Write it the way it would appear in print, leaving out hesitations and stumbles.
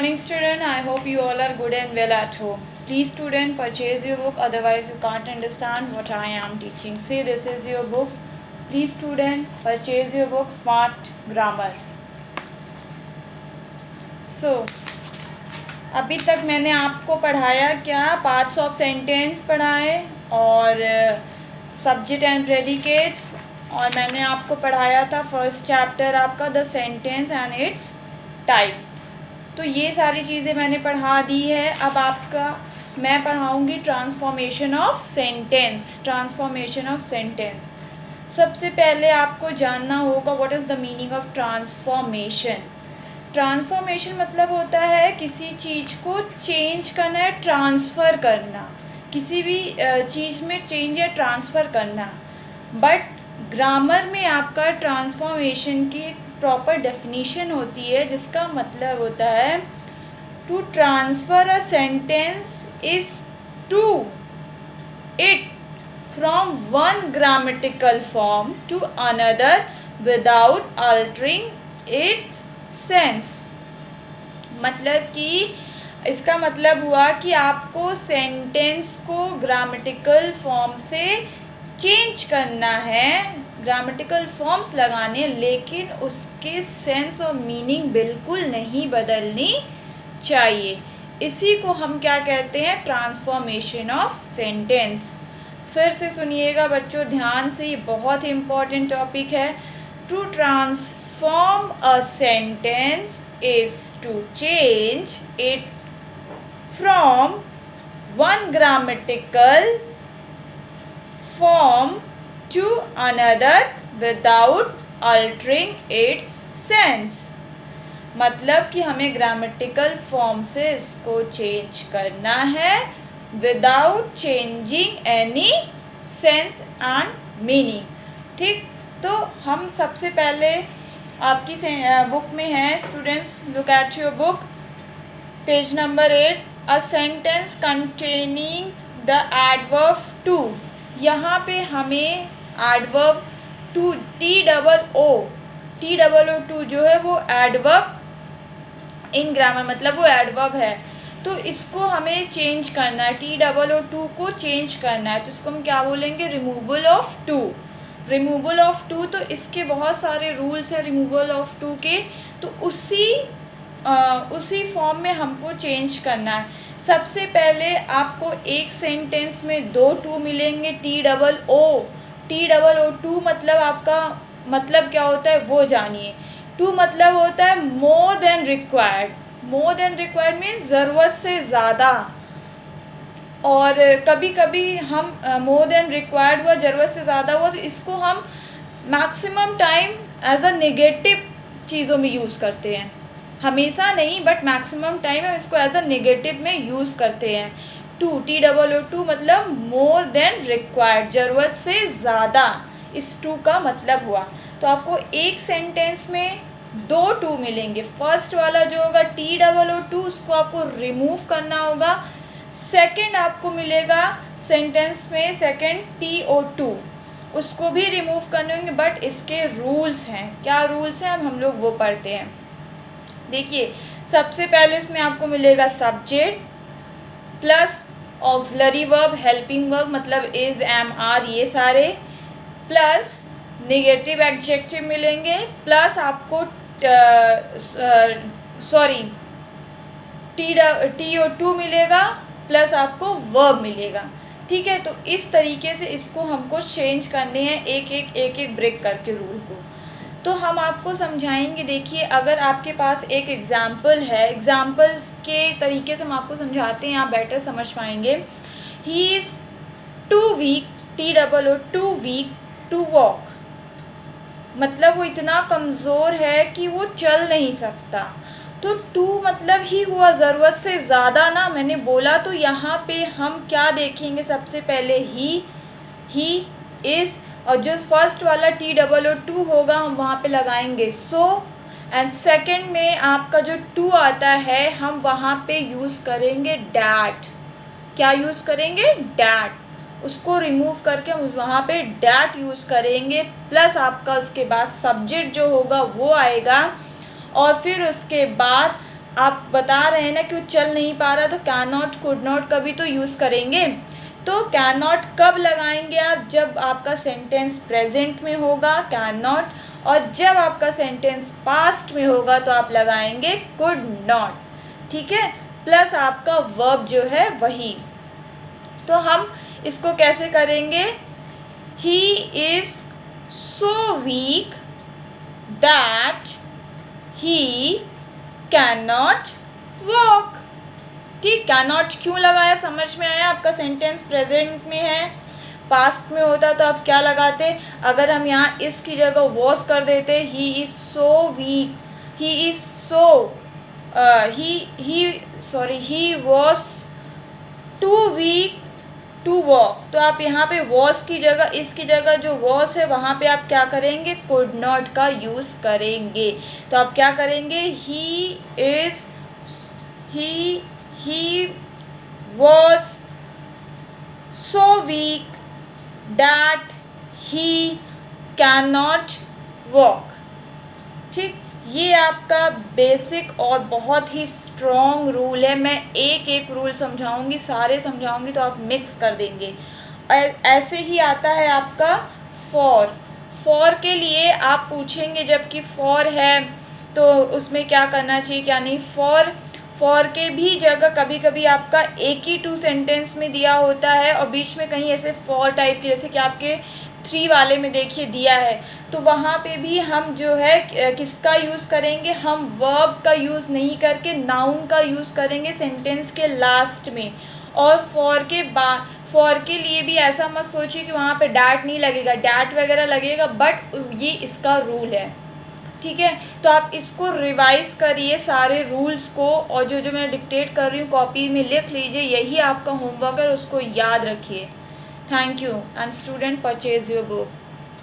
morning student, I hope you all are good and well at home. Please student purchase your book, otherwise you can't understand what I am teaching. Say this is your book. Please student purchase your book Smart Grammar. So अभी तक मैंने आपको पढ़ाया क्या, parts of sentence पढ़ाए और subject and predicates, और मैंने आपको पढ़ाया था फर्स्ट चैप्टर आपका the sentence and it's type. तो ये सारी चीज़ें मैंने पढ़ा दी है। अब आपका मैं पढ़ाऊँगी transformation of sentence. Transformation of sentence, सबसे पहले आपको जानना होगा what is the meaning of transformation. Transformation मतलब होता है किसी चीज़ को चेंज करना है, ट्रांसफ़र करना, किसी भी चीज़ में चेंज या ट्रांसफ़र करना। बट ग्रामर में आपका ट्रांसफॉर्मेशन की एक प्रॉपर डेफिनीशन होती है, जिसका मतलब होता है to transfer a sentence is to it from one grammatical form to another without altering its sense. मतलब कि इसका मतलब हुआ कि आपको सेंटेंस को ग्रामेटिकल फॉर्म से चेंज करना है, ग्रामेटिकल फॉर्म्स लगाने, लेकिन उसके सेंस और मीनिंग बिल्कुल नहीं बदलनी चाहिए। इसी को हम क्या कहते हैं, ट्रांसफॉर्मेशन ऑफ सेंटेंस। फिर से सुनिएगा बच्चों ध्यान से, ये बहुत ही इम्पॉर्टेंट टॉपिक है। To transform a sentence is to change it from one grammatical form to another without altering its sense। मतलब कि हमें ग्रामेटिकल फॉर्म से इसको चेंज करना है without changing any sense and meaning. ठीक, तो हम सबसे पहले आपकी बुक में है, students look at your book, page number 8, a sentence containing the adverb too. यहाँ पे हमें adverb too, T double O too जो है वो एडवर्ब इन ग्रामर, मतलब वो एडवर्ब है। तो इसको हमें चेंज करना है, टी डबल ओ टू को चेंज करना है, तो इसको हम क्या बोलेंगे, removal of too. Removal of too, तो इसके बहुत सारे रूल्स हैं रिमूवल ऑफ टू के, तो उसी फॉर्म में हमको चेंज करना है। सबसे पहले आपको एक सेंटेंस में दो टू मिलेंगे, टी डबल ओ टू मतलब आपका मतलब क्या होता है वो जानिए। टू मतलब होता है more than required. More than required means ज़रूरत से ज़्यादा, और कभी कभी हम मोर देन रिक्वायर्ड हुआ, ज़रूरत से ज़्यादा हुआ, तो इसको हम maximum time as a negative चीज़ों में यूज़ करते हैं, हमेशा नहीं बट मैक्सिमम टाइम हम इसको एज अ नेगेटिव में यूज़ करते हैं। Too, T double O too मतलब मोर देन रिक्वायर्ड, ज़रूरत से ज़्यादा, इस टू का मतलब हुआ। तो आपको एक सेंटेंस में दो टू मिलेंगे। फर्स्ट वाला जो होगा टी डबल ओ टू, उसको आपको रिमूव करना होगा। सेकेंड आपको मिलेगा सेंटेंस में सेकेंड टी ओ टू, उसको भी रिमूव करने होंगे, बट इसके रूल्स हैं। क्या रूल्स हैं, अब हम लोग वो पढ़ते हैं। देखिए, सबसे पहले इसमें आपको मिलेगा subject plus auxiliary verb, helping verb मतलब इज, एम, आर, ये सारे, प्लस नेगेटिव एडजेक्टिव मिलेंगे, प्लस आपको टी ओ टू मिलेगा, प्लस आपको वर्ब मिलेगा। ठीक है, तो इस तरीके से इसको हमको चेंज करने हैं, एक एक ब्रेक करके रूल को। तो हम आपको समझाएंगे। देखिए, अगर आपके पास एक एग्ज़ाम्पल है, एग्ज़ाम्पल्स के तरीके से हम आपको समझाते हैं, आप बेटर समझ पाएंगे। He is too weak, T double O too weak to walk, मतलब वो इतना कमज़ोर है कि वो चल नहीं सकता। तो टू मतलब ही हुआ ज़रूरत से ज़्यादा ना, मैंने बोला। तो यहाँ पे हम क्या देखेंगे, सबसे पहले ही इज़, और जो फर्स्ट वाला टी डबल ओ टू होगा हम वहाँ पे लगाएंगे सो, एंड सेकंड में आपका जो टू आता है हम वहाँ पे यूज़ करेंगे डैट। क्या यूज़ करेंगे, डैट। उसको रिमूव करके हम वहाँ पे डैट यूज़ करेंगे, प्लस आपका उसके बाद सब्जेक्ट जो होगा वो आएगा, और फिर उसके बाद आप बता रहे हैं ना कि वो चल नहीं पा रहा, तो कैन नॉट, कुड नॉट का भी तो यूज़ करेंगे। तो कैन नॉट कब लगाएंगे आप? जब आपका सेंटेंस प्रेजेंट में होगा कैन नॉट, और जब आपका सेंटेंस पास्ट में होगा तो आप लगाएंगे कुड नॉट, ठीक है। प्लस आपका वर्ब जो है वही। तो हम इसको कैसे करेंगे? ही is so week that he can not walk. ठीक, कैन नॉट क्यों लगाया समझ में आया? आपका सेंटेंस प्रेजेंट में है, पास्ट में होता तो आप क्या लगाते? अगर हम यहाँ इसकी जगह वॉस कर देते, he is so weak, he is so he was too weak to walk, तो आप यहाँ पे वॉस की जगह, इसकी जगह जो वॉस है वहाँ पे आप क्या करेंगे? कुड नॉट का यूज़ करेंगे। तो आप क्या करेंगे? He was so weak that he can not walk. ठीक, ये आपका बेसिक और बहुत ही स्ट्रॉन्ग रूल है। मैं एक एक रूल समझाऊंगी, सारे समझाऊंगी तो आप मिक्स कर देंगे। ऐसे ही आता है आपका फॉर। फॉर के लिए आप पूछेंगे जबकि फॉर है तो उसमें क्या करना चाहिए क्या नहीं। फॉर के भी जगह कभी कभी आपका एक ही टू सेंटेंस में दिया होता है और बीच में कहीं ऐसे फॉर टाइप के, जैसे कि आपके 3 वाले में देखिए दिया है, तो वहाँ पे भी हम जो है किसका यूज़ करेंगे? हम वर्ब का यूज़ नहीं करके नाउन का यूज़ करेंगे सेंटेंस के लास्ट में। और फॉर के लिए भी ऐसा मत सोचिए कि वहाँ पे डैट नहीं लगेगा, डैट वगैरह लगेगा, बट ये इसका रूल है, ठीक है। तो आप इसको रिवाइज़ करिए सारे रूल्स को, और जो जो मैं डिक्टेट कर रही हूँ कॉपी में लिख लीजिए, यही आपका होमवर्क है, उसको याद रखिए। Thank you and student purchase your book.